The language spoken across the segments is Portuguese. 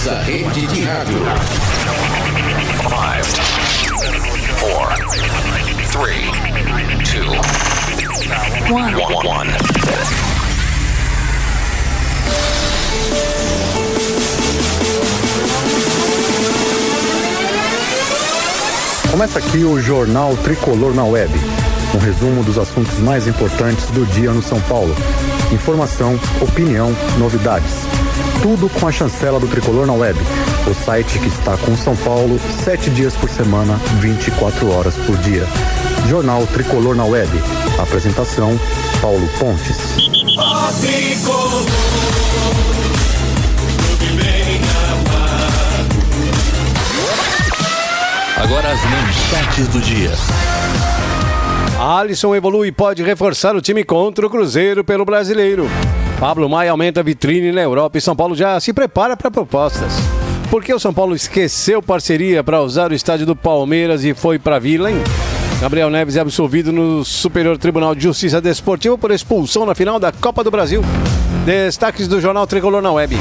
nossa rede de rádio. 5, 4, 3, 2, 1. Começa aqui o Jornal Tricolor na Web, um resumo dos assuntos mais importantes do dia no São Paulo. Informação, opinião, novidades. Tudo com a chancela do Tricolor na Web, o site que está com São Paulo 7 dias por semana, 24 horas por dia. Jornal Tricolor na Web. Apresentação, Paulo Pontes. Agora as manchetes do dia. Alisson evolui e pode reforçar o time contra o Cruzeiro pelo Brasileiro. Pablo Maia aumenta a vitrine na Europa e São Paulo já se prepara para propostas. Por que o São Paulo esqueceu parceria para usar o estádio do Palmeiras e foi para Vila, hein? Gabriel Neves é absolvido no Superior Tribunal de Justiça Desportiva por expulsão na final da Copa do Brasil. Destaques do Jornal Tricolor na Web.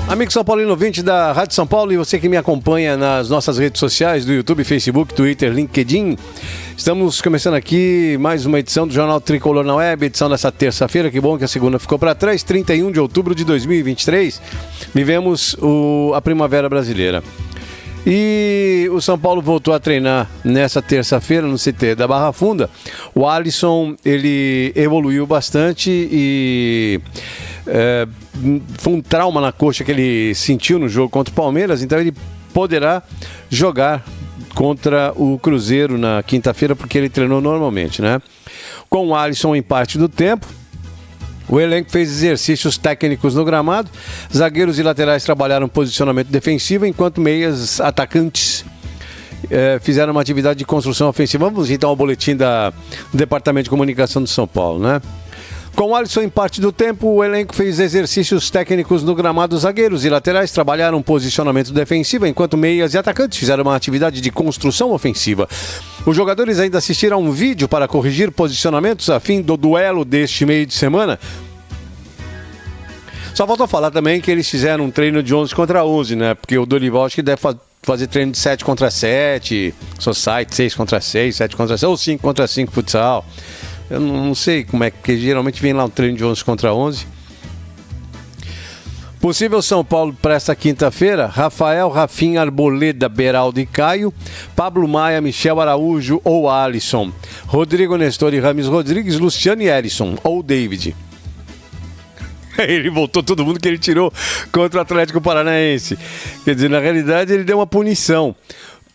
Amigo São Paulino, ouvinte da Rádio São Paulo e você que me acompanha nas nossas redes sociais do YouTube, Facebook, Twitter, LinkedIn. Estamos começando aqui mais uma edição do Jornal Tricolor na Web, edição dessa terça-feira. Que bom que a segunda ficou para trás, 31 de outubro de 2023. Vivemos a Primavera Brasileira. E o São Paulo voltou a treinar nessa terça-feira no CT da Barra Funda. O Alisson, ele evoluiu bastante e... foi um trauma na coxa que ele sentiu no jogo contra o Palmeiras, então ele poderá jogar contra o Cruzeiro na quinta-feira, porque ele treinou normalmente, né? Com o Alisson em parte do tempo, o elenco fez exercícios técnicos no gramado, zagueiros e laterais trabalharam posicionamento defensivo, enquanto meias atacantes fizeram uma atividade de construção ofensiva. Vamos então ao boletim do Departamento de Comunicação do São Paulo, né? Com o Alisson em parte do tempo, o elenco fez exercícios técnicos no gramado. Zagueiros e laterais trabalharam posicionamento defensivo, enquanto meias e atacantes fizeram uma atividade de construção ofensiva. Os jogadores ainda assistiram a um vídeo para corrigir posicionamentos a fim do duelo deste meio de semana. Só falta falar também que eles fizeram um treino de 11 contra 11, né? Porque o Dorival acho que deve fazer treino de 7 contra 7, society 6 contra 6, 7 contra 6, ou 5 contra 5 futsal. Eu não sei como é que geralmente vem lá um treino de 11 contra 11. Possível São Paulo para esta quinta-feira: Rafael, Rafinha, Arboleda, Beraldo e Caio, Pablo Maia, Michel Araújo ou Alisson, Rodrigo Nestor e Rames Rodrigues, Luciano e Erisson ou David. Ele voltou todo mundo que ele tirou contra o Atlético Paranaense. Quer dizer, na realidade ele deu uma punição.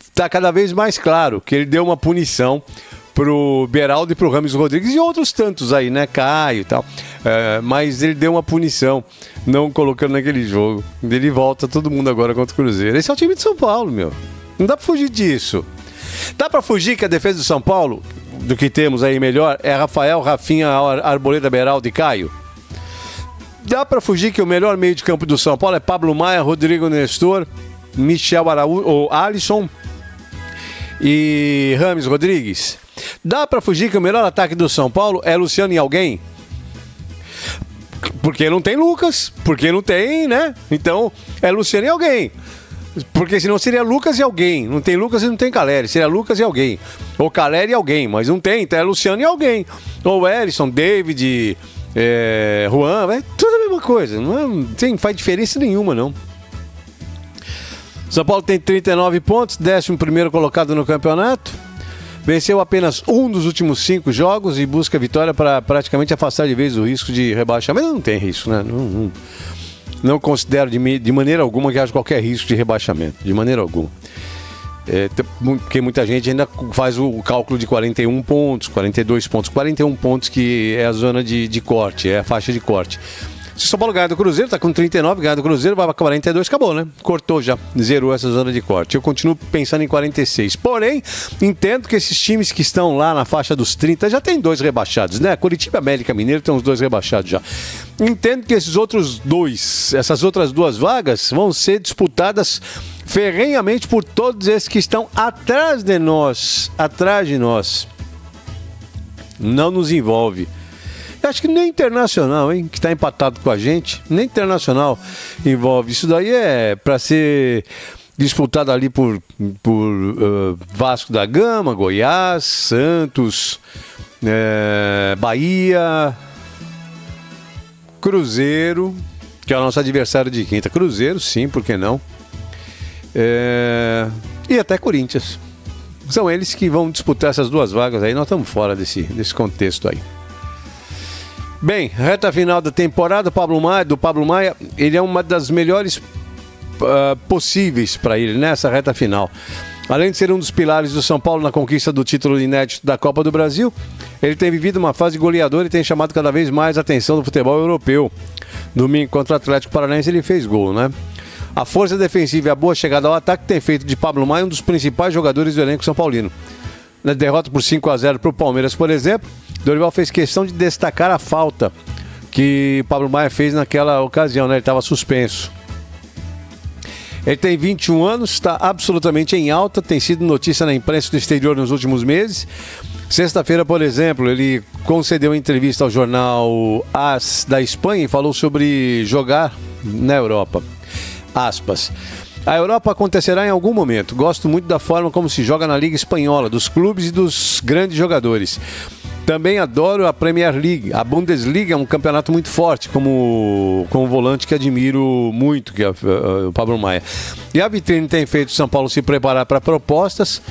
Está cada vez mais claro que ele deu uma punição pro Beraldo e pro Rames Rodrigues e outros tantos aí, né, Caio e tal, mas ele deu uma punição não colocando naquele jogo. Ele volta todo mundo agora contra o Cruzeiro. Esse é o time de São Paulo, meu, não dá pra fugir disso. Dá pra fugir que a defesa do São Paulo, do que temos aí melhor, é Rafael, Rafinha, Arboleda, Beraldo e Caio? Dá pra fugir que o melhor meio de campo do São Paulo é Pablo Maia, Rodrigo Nestor, Michel Araújo ou Alisson e Rames Rodrigues? Dá pra fugir que o melhor ataque do São Paulo é Luciano e alguém? Porque não tem Lucas, porque não tem, né? Então é Luciano e alguém. Porque senão seria Lucas e alguém. Não tem Lucas e não tem Caleri, seria Lucas e alguém. Ou Caleri e alguém, mas não tem, então é Luciano e alguém. Ou Erisson, David, Juan, é tudo a mesma coisa. Não faz diferença nenhuma, não. São Paulo tem 39 pontos, 11º colocado no campeonato. Venceu apenas um dos últimos 5 jogos e busca vitória para praticamente afastar de vez o risco de rebaixamento. Mas não tem risco, né? Não considero de maneira alguma que haja qualquer risco de rebaixamento. De maneira alguma. Porque muita gente ainda faz o cálculo de 41 pontos, 42 pontos. 41 pontos que é a zona de corte, é a faixa de corte. Se o São Paulo ganhar do Cruzeiro, tá com 39, ganhar do Cruzeiro, vai para 42, acabou, né? Cortou já, zerou essa zona de corte. Eu continuo pensando em 46. Porém, entendo que esses times que estão lá na faixa dos 30 já tem 2 rebaixados, né? Curitiba e América Mineiro tem uns 2 rebaixados já. Entendo que essas outras 2 vagas vão ser disputadas ferrenhamente por todos esses que estão atrás de nós. Não nos envolve. Eu acho que nem Internacional, hein, que está empatado com a gente, nem Internacional envolve. Isso daí é para ser disputado ali por Vasco da Gama, Goiás, Santos, Bahia, Cruzeiro, que é o nosso adversário de quinta. Cruzeiro, sim, por que não? E até Corinthians. São eles que vão disputar essas duas vagas aí. Nós estamos fora desse contexto aí. Bem, reta final da temporada, do Pablo Maia, ele é uma das melhores possíveis para ele nessa reta final. Além de ser um dos pilares do São Paulo na conquista do título inédito da Copa do Brasil, ele tem vivido uma fase goleadora e tem chamado cada vez mais a atenção do futebol europeu. Domingo contra o Atlético Paranaense ele fez gol, né? A força defensiva e a boa chegada ao ataque tem feito de Pablo Maia um dos principais jogadores do elenco são paulino. Na derrota por 5-0 para o Palmeiras, por exemplo, Dorival fez questão de destacar a falta que Pablo Maia fez naquela ocasião, né? Ele estava suspenso. Ele tem 21 anos, está absolutamente em alta, tem sido notícia na imprensa do exterior nos últimos meses. Sexta-feira, por exemplo, ele concedeu entrevista ao jornal AS da Espanha e falou sobre jogar na Europa. Aspas. A Europa acontecerá em algum momento. Gosto muito da forma como se joga na Liga Espanhola, dos clubes e dos grandes jogadores. Também adoro a Premier League. A Bundesliga é um campeonato muito forte, como um volante que admiro muito, que é o Pablo Maia. E a vitrine tem feito o São Paulo se preparar para propostas.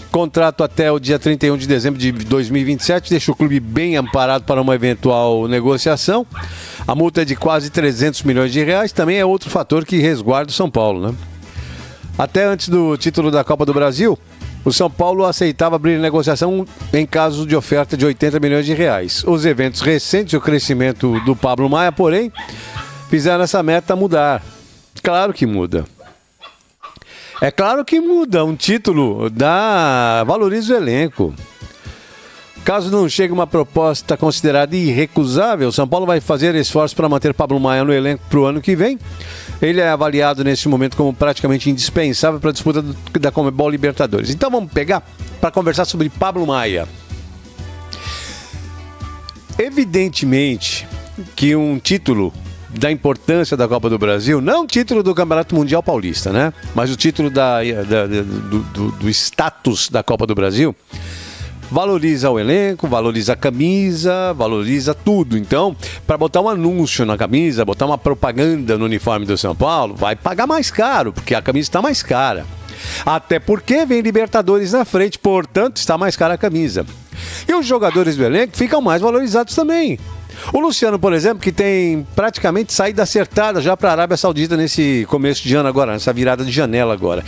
Contrato até o dia 31 de dezembro de 2027, deixa o clube bem amparado para uma eventual negociação. A multa é de quase 300 milhões de reais, também é outro fator que resguarda o São Paulo, né? Até antes do título da Copa do Brasil, o São Paulo aceitava abrir negociação em caso de oferta de 80 milhões de reais. Os eventos recentes e o crescimento do Pablo Maia, porém, fizeram essa meta mudar. Claro que muda. É claro que muda. Um título valoriza o elenco. Caso não chegue uma proposta considerada irrecusável, o São Paulo vai fazer esforços para manter Pablo Maia no elenco para o ano que vem. Ele é avaliado nesse momento como praticamente indispensável para a disputa da Conmebol Libertadores. Então vamos pegar para conversar sobre Pablo Maia. Evidentemente que um título da importância da Copa do Brasil, não o título do Campeonato Mundial Paulista, né? Mas o título do status da Copa do Brasil, valoriza o elenco, valoriza a camisa, valoriza tudo. Então, para botar um anúncio na camisa, botar uma propaganda no uniforme do São Paulo, vai pagar mais caro, porque a camisa está mais cara. Até porque vem Libertadores na frente, portanto, está mais cara a camisa. E os jogadores do elenco ficam mais valorizados também. O Luciano, por exemplo, que tem praticamente saída acertada já para a Arábia Saudita nesse começo de ano agora, nessa virada de janela agora.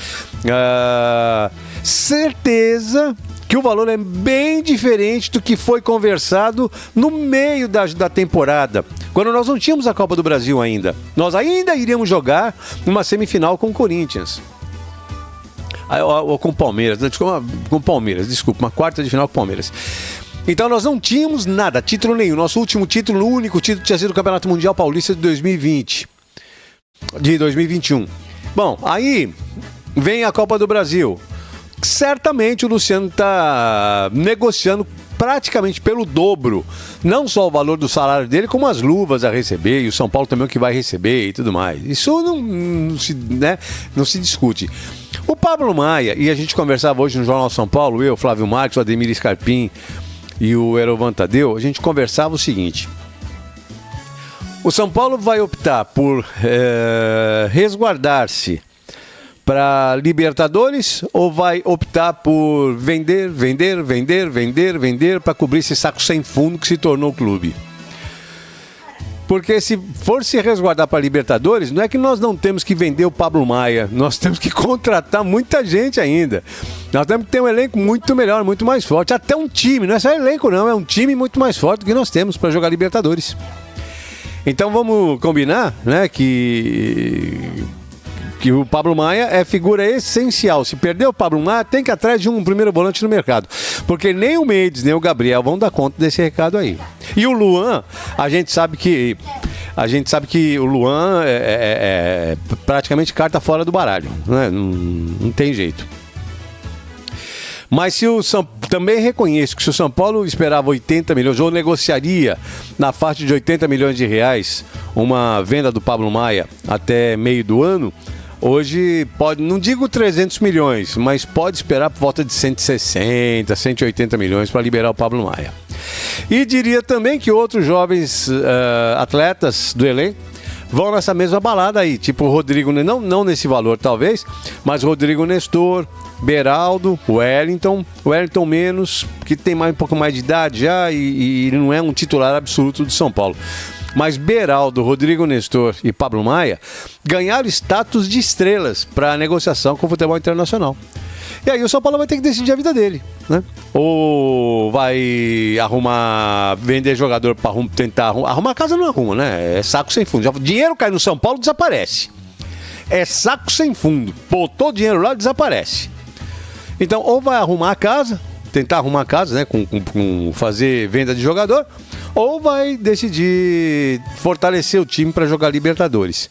Certeza que o valor é bem diferente do que foi conversado no meio da temporada, quando nós não tínhamos a Copa do Brasil ainda. Nós ainda iríamos jogar uma semifinal com o Corinthians. Ou com o Palmeiras, desculpa, uma quarta de final com o Palmeiras. Então nós não tínhamos nada, título nenhum. Nosso último título, o único título tinha sido o Campeonato Mundial Paulista de 2021. Bom, aí vem a Copa do Brasil. Certamente o Luciano está negociando praticamente pelo dobro, não só o valor do salário dele, como as luvas a receber, e o São Paulo também o que vai receber e tudo mais. Isso não se discute. O Pablo Maia, e a gente conversava hoje no Jornal São Paulo, eu, Flávio Marques, o Ademir Scarpim e o Erovan Tadeu, a gente conversava o seguinte: o São Paulo vai optar por resguardar-se para Libertadores ou vai optar por vender para cobrir esse saco sem fundo que se tornou o clube? Porque se for se resguardar para Libertadores, não é que nós não temos que vender o Pablo Maia, nós temos que contratar muita gente ainda. Nós temos que ter um elenco muito melhor, muito mais forte. Até um time, não é só elenco não, é um time muito mais forte do que nós temos para jogar Libertadores. Então vamos combinar, né, que o Pablo Maia é figura essencial. Se perder o Pablo Maia, tem que ir atrás de um primeiro volante no mercado. Porque nem o Mendes, nem o Gabriel vão dar conta desse recado aí. E o Luan, a gente sabe que a gente sabe que o Luan é praticamente carta fora do baralho, né? Não tem jeito. Mas também reconheço que se o São Paulo esperava 80 milhões ou negociaria na faixa de 80 milhões de reais uma venda do Pablo Maia até meio do ano, hoje pode, não digo 300 milhões, mas pode esperar por volta de 160, 180 milhões para liberar o Pablo Maia. E diria também que outros jovens atletas do elenco vão nessa mesma balada aí, tipo o Rodrigo, não nesse valor talvez, mas Rodrigo Nestor, Beraldo, Wellington menos, que tem um pouco mais de idade já e não é um titular absoluto do São Paulo. Mas Beraldo, Rodrigo Nestor e Pablo Maia ganharam status de estrelas para a negociação com o futebol internacional. E aí o São Paulo vai ter que decidir a vida dele, né? Ou vai vender jogador para tentar arrumar casa, não arruma, né? É saco sem fundo. Dinheiro cai no São Paulo, desaparece. É saco sem fundo. Botou dinheiro lá, desaparece. Então, ou vai arrumar a casa, tentar arrumar a casa, né? Com fazer venda de jogador, ou vai decidir fortalecer o time para jogar Libertadores.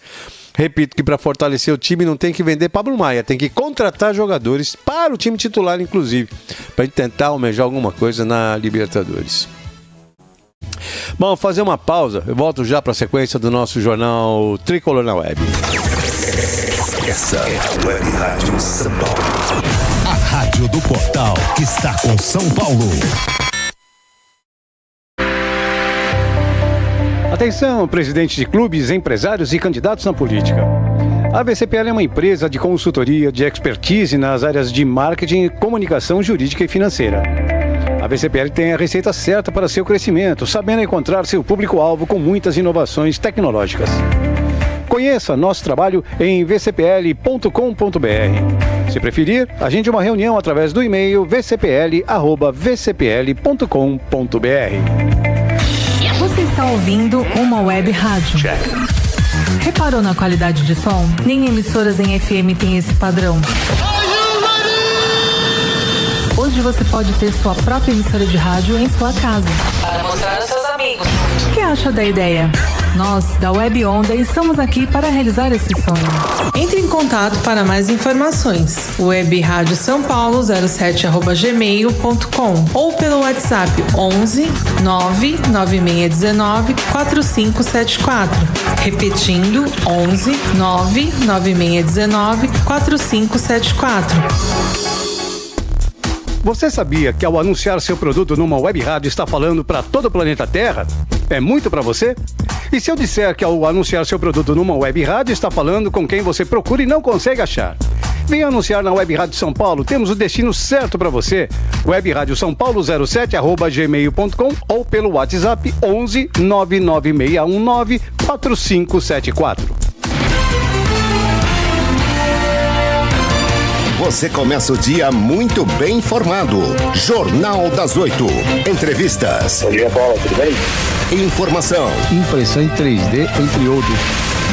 Repito que para fortalecer o time não tem que vender Pablo Maia, tem que contratar jogadores para o time titular, inclusive, para tentar almejar alguma coisa na Libertadores. Bom, fazer uma pausa, eu volto já para a sequência do nosso jornal Tricolor na Web. Essa é a Web Rádio São Paulo. A rádio do portal que está com São Paulo. Atenção, presidente de clubes, empresários e candidatos na política. A VCPL é uma empresa de consultoria de expertise nas áreas de marketing, comunicação jurídica e financeira. A VCPL tem a receita certa para seu crescimento, sabendo encontrar seu público-alvo com muitas inovações tecnológicas. Conheça nosso trabalho em vcpl.com.br. Se preferir, agende uma reunião através do e-mail vcpl@vcpl.com.br. Você está ouvindo uma web rádio. Reparou na qualidade de som? Nem emissoras em FM tem esse padrão. Hoje você pode ter sua própria emissora de rádio em sua casa. Para mostrar aos seus amigos. O que acha da ideia? Nós, da Web Onda, estamos aqui para realizar esse sonho. Entre em contato para mais informações. Web Rádio São Paulo 07@gmail.com ou pelo WhatsApp 11 99619 4574. Repetindo, 11 99619 4574. Você sabia que ao anunciar seu produto numa web rádio está falando para todo o planeta Terra? É muito para você? E se eu disser que ao anunciar seu produto numa web rádio está falando com quem você procura e não consegue achar? Venha anunciar na Web Rádio São Paulo, temos o destino certo para você. Web Rádio São Paulo 07@gmail.com ou pelo WhatsApp 11 99619 4574. Você começa o dia muito bem informado. Jornal das 8. Entrevistas. Bom dia, Paula, tudo bem? Informação. Impressão em 3D, entre outros.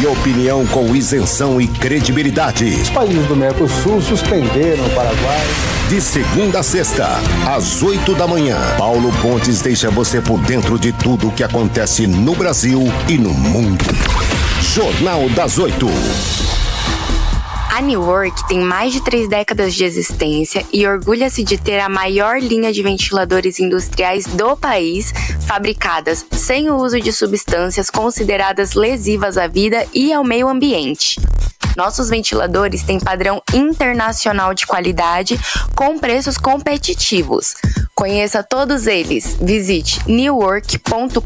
E opinião com isenção e credibilidade. Os países do Mercosul suspenderam o Paraguai. De segunda a sexta, às 8 da manhã, Paulo Pontes deixa você por dentro de tudo o que acontece no Brasil e no mundo. Jornal das 8. A New Work tem mais de 3 décadas de existência e orgulha-se de ter a maior linha de ventiladores industriais do país, fabricadas sem o uso de substâncias consideradas lesivas à vida e ao meio ambiente. Nossos ventiladores têm padrão internacional de qualidade com preços competitivos. Conheça todos eles. Visite newwork.com.br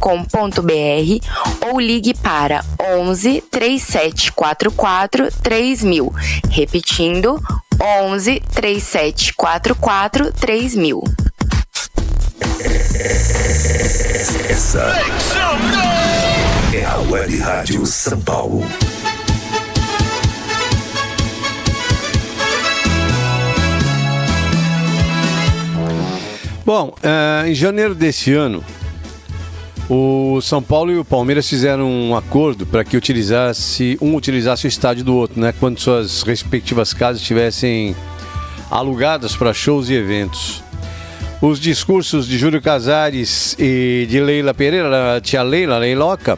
ou ligue para 11 3744 3000. Repetindo, 11 3744 3000. Essa é a Web Rádio São Paulo. Bom, em janeiro desse ano, o São Paulo e o Palmeiras fizeram um acordo para que utilizasse o estádio do outro, né? Quando suas respectivas casas estivessem alugadas para shows e eventos. Os discursos de Júlio Casares e de Leila Pereira, tia Leila, Leiloca,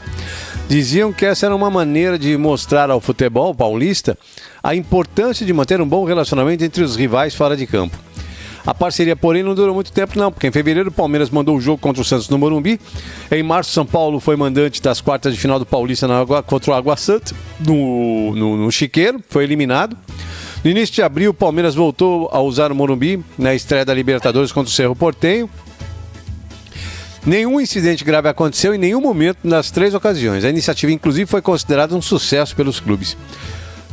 Diziam que essa era uma maneira de mostrar ao futebol paulista a importância de manter um bom relacionamento entre os rivais fora de campo. A parceria, porém, não durou muito tempo, não, porque em fevereiro o Palmeiras mandou o jogo contra o Santos no Morumbi. Em março, São Paulo foi mandante das quartas de final do Paulista contra o Água Santa, no Chiqueiro, foi eliminado. No início de abril, o Palmeiras voltou a usar o Morumbi na estreia da Libertadores contra o Cerro Porteño. Nenhum incidente grave aconteceu em nenhum momento nas 3 ocasiões. A iniciativa, inclusive, foi considerada um sucesso pelos clubes.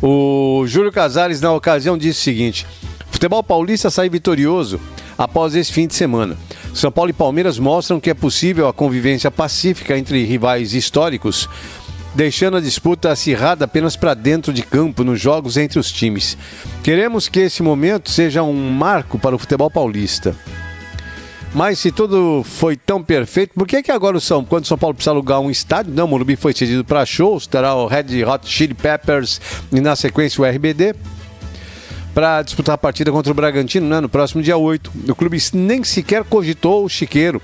O Júlio Casares, na ocasião, disse o seguinte: o futebol paulista sai vitorioso após esse fim de semana. São Paulo e Palmeiras mostram que é possível a convivência pacífica entre rivais históricos, deixando a disputa acirrada apenas para dentro de campo nos jogos entre os times. Queremos que esse momento seja um marco para o futebol paulista. Mas se tudo foi tão perfeito, por que agora quando o São Paulo precisa alugar um estádio? Não, o Morumbi foi cedido para shows, terá o Red Hot Chili Peppers e na sequência o RBD, para disputar a partida contra o Bragantino, né, no próximo dia 8. O clube nem sequer cogitou o Chiqueiro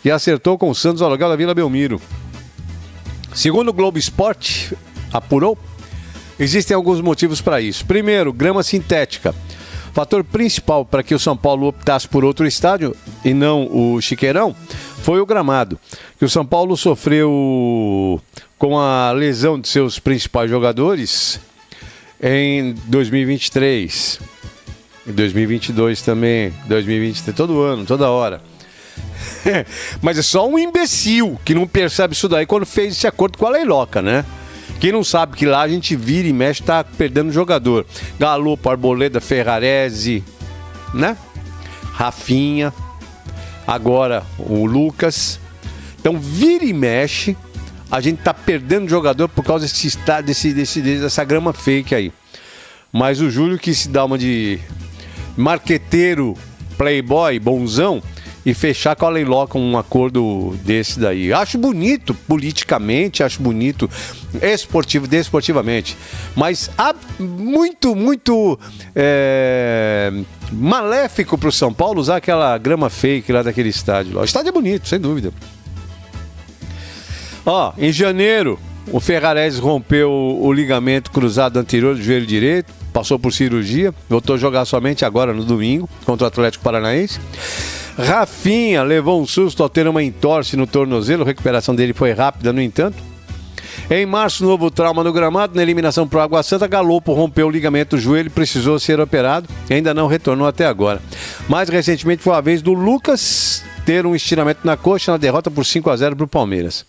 e acertou com o Santos ao aluguel da Vila Belmiro. Segundo o Globo Esporte apurou, existem alguns motivos para isso. Primeiro, grama sintética. O fator principal para que o São Paulo optasse por outro estádio e não o Chiqueirão foi o gramado, que o São Paulo sofreu com a lesão de seus principais jogadores em 2023, em 2022 também, 2023, todo ano, toda hora. Mas é só um imbecil que não percebe isso daí quando fez esse acordo com a Leiloca, né? Quem não sabe que lá a gente vira e mexe, tá perdendo jogador. Galopo, Arboleda, Ferrarese, né? Rafinha, agora o Lucas. Então vira e mexe, a gente tá perdendo jogador por causa dessa grama fake aí. Mas o Júlio, que se dá uma de marqueteiro, playboy, bonzão, e fechar com a Leiloca um acordo desse daí. Acho bonito politicamente, acho bonito desportivamente, mas muito maléfico pro São Paulo usar aquela grama fake lá daquele estádio. O estádio é bonito, sem dúvida. Em janeiro, o Ferrarese rompeu o ligamento cruzado anterior do joelho direito, passou por cirurgia, voltou a jogar somente agora no domingo contra o Atlético Paranaense. Rafinha levou um susto ao ter uma entorse no tornozelo, a recuperação dele foi rápida, no entanto. Em março, novo trauma no gramado, na eliminação para o Água Santa, Galopo rompeu o ligamento do joelho e precisou ser operado, e ainda não retornou até agora. Mais recentemente foi a vez do Lucas ter um estiramento na coxa na derrota por 5-0 para o Palmeiras.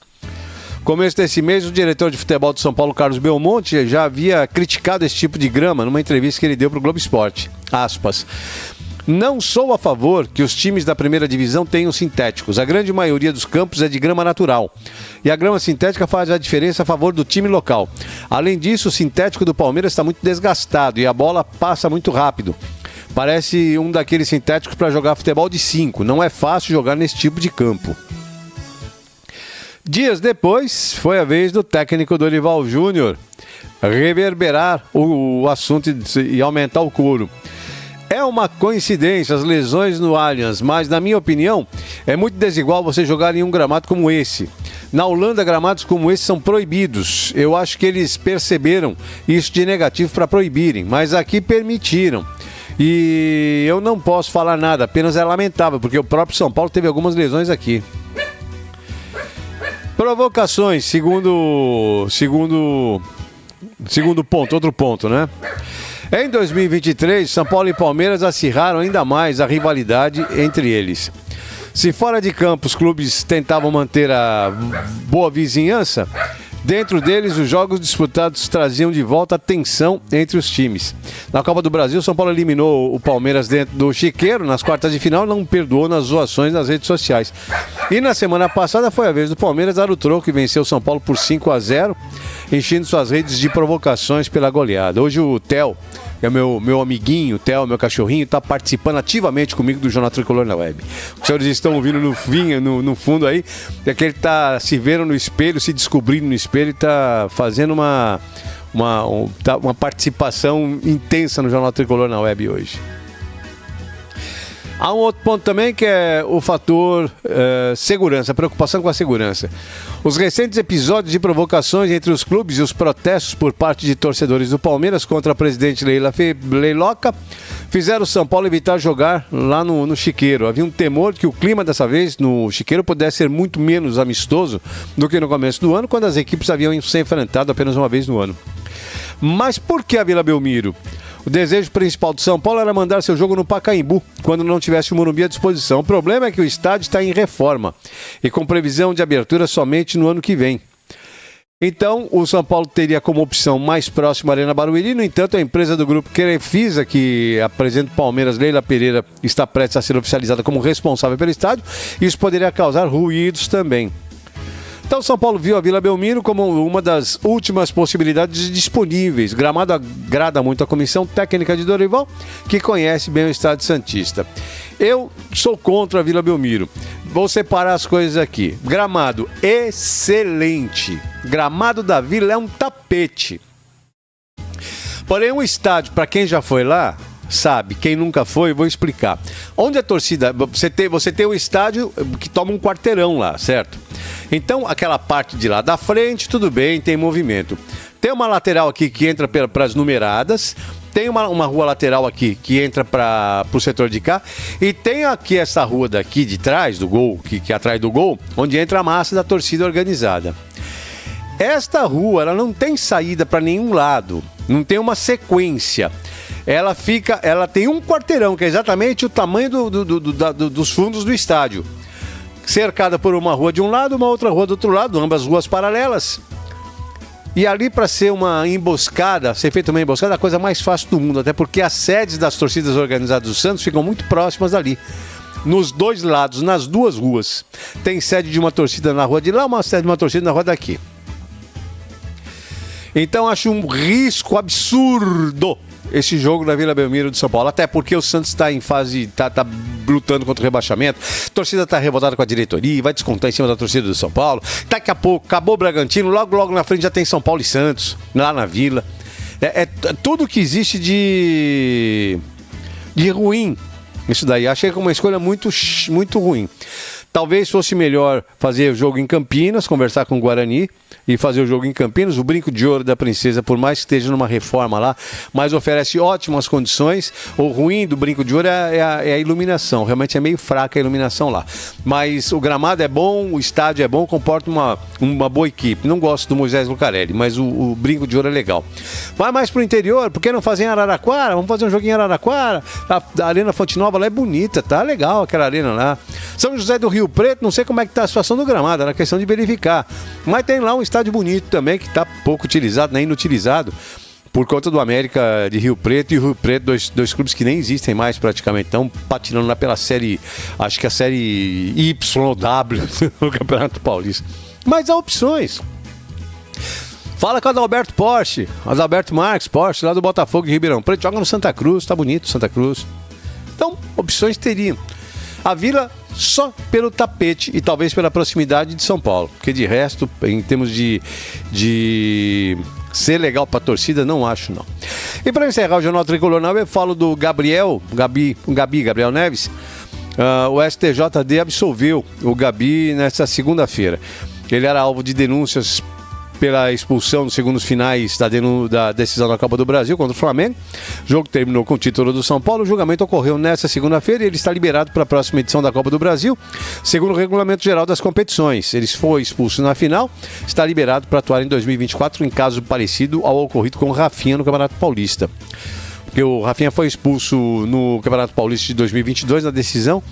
Começo desse mês, o diretor de futebol de São Paulo, Carlos Belmonte, já havia criticado esse tipo de grama numa entrevista que ele deu para o Globo Esporte. Aspas. Não sou a favor que os times da primeira divisão tenham sintéticos. A grande maioria dos campos é de grama natural. E a grama sintética faz a diferença a favor do time local. Além disso, o sintético do Palmeiras está muito desgastado e a bola passa muito rápido. Parece um daqueles sintéticos para jogar futebol de 5. Não é fácil jogar nesse tipo de campo. Dias depois, foi a vez do técnico Dorival Júnior reverberar o assunto e aumentar o couro. É uma coincidência as lesões no Allianz, mas na minha opinião é muito desigual você jogar em um gramado como esse. Na Holanda, gramados como esse são proibidos. Eu acho que eles perceberam isso de negativo para proibirem, mas aqui permitiram. E eu não posso falar nada, apenas é lamentável, porque o próprio São Paulo teve algumas lesões aqui. Provocações, segundo ponto, outro ponto, né? Em 2023, São Paulo e Palmeiras acirraram ainda mais a rivalidade entre eles. Se fora de campo os clubes tentavam manter a boa vizinhança, dentro deles os jogos disputados traziam de volta a tensão entre os times. Na Copa do Brasil, São Paulo eliminou o Palmeiras dentro do Chiqueiro nas quartas de final e não perdoou nas zoações nas redes sociais. E na semana passada foi a vez do Palmeiras dar o troco e venceu o São Paulo por 5-0, enchendo suas redes de provocações pela goleada. Hoje o Theo, que é meu amiguinho, o Theo, meu cachorrinho, está participando ativamente comigo do Jornal Tricolor na Web. Os senhores estão ouvindo no fundo aí, é que ele está se vendo no espelho, se descobrindo no espelho e está fazendo uma participação intensa no Jornal Tricolor na Web hoje. Há um outro ponto também que é o fator segurança, preocupação com a segurança. Os recentes episódios de provocações entre os clubes e os protestos por parte de torcedores do Palmeiras contra a presidente Leila Leiloca fizeram o São Paulo evitar jogar lá no Chiqueiro. Havia um temor que o clima dessa vez no Chiqueiro pudesse ser muito menos amistoso do que no começo do ano, quando as equipes haviam se enfrentado apenas uma vez no ano. Mas por que a Vila Belmiro? O desejo principal do São Paulo era mandar seu jogo no Pacaembu, quando não tivesse o Morumbi à disposição. O problema é que o estádio está em reforma e com previsão de abertura somente no ano que vem. Então, o São Paulo teria como opção mais próxima a Arena Barueri. No entanto, a empresa do grupo Crefisa, que apresenta o Palmeiras, Leila Pereira, está prestes a ser oficializada como responsável pelo estádio. Isso poderia causar ruídos também. Então, o São Paulo viu a Vila Belmiro como uma das últimas possibilidades disponíveis. Gramado agrada muito a comissão técnica de Dorival, que conhece bem o estádio santista. Eu sou contra a Vila Belmiro. Vou separar as coisas aqui. Gramado, excelente. Gramado da Vila é um tapete. Porém, um estádio, para quem já foi lá, sabe. Quem nunca foi, vou explicar. Onde a torcida... Você tem um estádio que toma um quarteirão lá, certo? Então, aquela parte de lá da frente, tudo bem, tem movimento. Tem uma lateral aqui que entra para as numeradas, tem uma rua lateral aqui que entra para o setor de cá, e tem aqui essa rua daqui de trás do gol, que é atrás do gol, onde entra a massa da torcida organizada. Esta rua, ela não tem saída para nenhum lado, não tem uma sequência. Ela tem um quarteirão, que é exatamente o tamanho dos fundos do estádio. Cercada por uma rua de um lado, uma outra rua do outro lado, ambas ruas paralelas. E ali, para ser uma emboscada, ser feita uma emboscada, é a coisa mais fácil do mundo, até porque as sedes das torcidas organizadas do Santos ficam muito próximas dali. Nos dois lados, nas duas ruas. Tem sede de uma torcida na rua de lá, uma sede de uma torcida na rua daqui. Então, acho um risco absurdo esse jogo da Vila Belmiro de São Paulo, até porque o Santos está em fase, tá lutando contra o rebaixamento, a torcida está revoltada com a diretoria, vai descontar em cima da torcida do São Paulo. Daqui a pouco, acabou o Bragantino, logo na frente já tem São Paulo e Santos, lá na Vila. É tudo que existe de ruim, isso daí. Achei que é uma escolha muito, muito ruim. Talvez fosse melhor fazer o jogo em Campinas, conversar com o Guarani e fazer o jogo em Campinas. O Brinco de Ouro da Princesa, por mais que esteja numa reforma lá, mas oferece ótimas condições. O ruim do Brinco de Ouro é a iluminação. Realmente é meio fraca a iluminação lá. Mas o gramado é bom, o estádio é bom, comporta uma boa equipe. Não gosto do Moisés Lucarelli, mas o Brinco de Ouro é legal. Vai mais pro interior, por que não fazer em Araraquara? Vamos fazer um joguinho em Araraquara. A Arena Fonte Nova lá é bonita, tá legal aquela arena lá. São José do Rio Preto, não sei como é que tá a situação do gramado, era questão de verificar. Mas tem lá um estádio bonito também, que tá pouco utilizado, nem inutilizado, por conta do América de Rio Preto e Rio Preto, dois clubes que nem existem mais praticamente, estão patinando lá pela série, acho que a série YW no Campeonato Paulista. Mas há opções. Fala com o Adalberto Porsche, Adalberto Marques Porsche, lá do Botafogo de Ribeirão Preto, joga no Santa Cruz, tá bonito Santa Cruz. Então, opções teriam. A Vila só pelo tapete e talvez pela proximidade de São Paulo, porque de resto, em termos de ser legal para a torcida, não acho não. E para encerrar o Jornal Tricolor na Web, eu falo do Gabriel Neves. O STJD absolveu o Gabi nesta segunda-feira. Ele era alvo de denúncias pela expulsão nos segundos finais da decisão da Copa do Brasil contra o Flamengo. O jogo terminou com o título do São Paulo. O julgamento ocorreu nesta segunda-feira e ele está liberado para a próxima edição da Copa do Brasil, segundo o regulamento geral das competições. Ele foi expulso na final, está liberado para atuar em 2024 em caso parecido ao ocorrido com o Rafinha no Campeonato Paulista. Porque o Rafinha foi expulso no Campeonato Paulista de 2022 na decisão,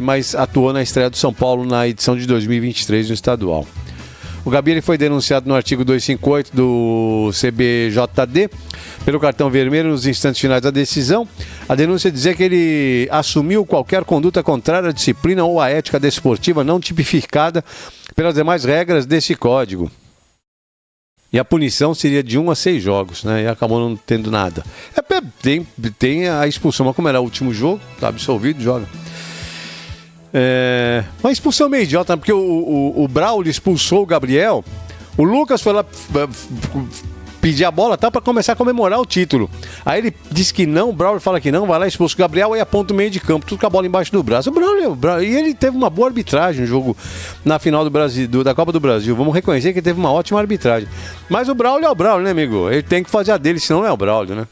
mas atuou na estreia do São Paulo na edição de 2023 no estadual. O Gabi ele foi denunciado no artigo 258 do CBJD pelo cartão vermelho nos instantes finais da decisão. A denúncia dizia que ele assumiu qualquer conduta contrária à disciplina ou à ética desportiva não tipificada pelas demais regras desse código. E a punição seria de 1 a 6 jogos, né? E acabou não tendo nada. Tem a expulsão, mas como era o último jogo, tá absolvido, joga. Uma expulsão meio idiota, porque o Braulio expulsou o Gabriel, o Lucas foi lá pedir a bola, tá, pra começar a comemorar o título. Aí ele disse que não, o Braulio fala que não, vai lá, expulsa o Gabriel e aponta o meio de campo, tudo com a bola embaixo do braço. O Braulio, e ele teve uma boa arbitragem no jogo na final do Brasil, da Copa do Brasil. Vamos reconhecer que ele teve uma ótima arbitragem. Mas o Braulio é o Braulio, né, amigo? Ele tem que fazer a dele, senão não é o Braulio, né?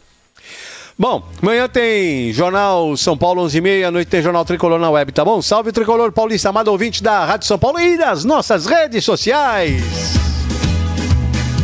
Bom, amanhã tem Jornal São Paulo, 11h30, à noite tem Jornal Tricolor na web, tá bom? Salve Tricolor Paulista, amado ouvinte da Rádio São Paulo e das nossas redes sociais.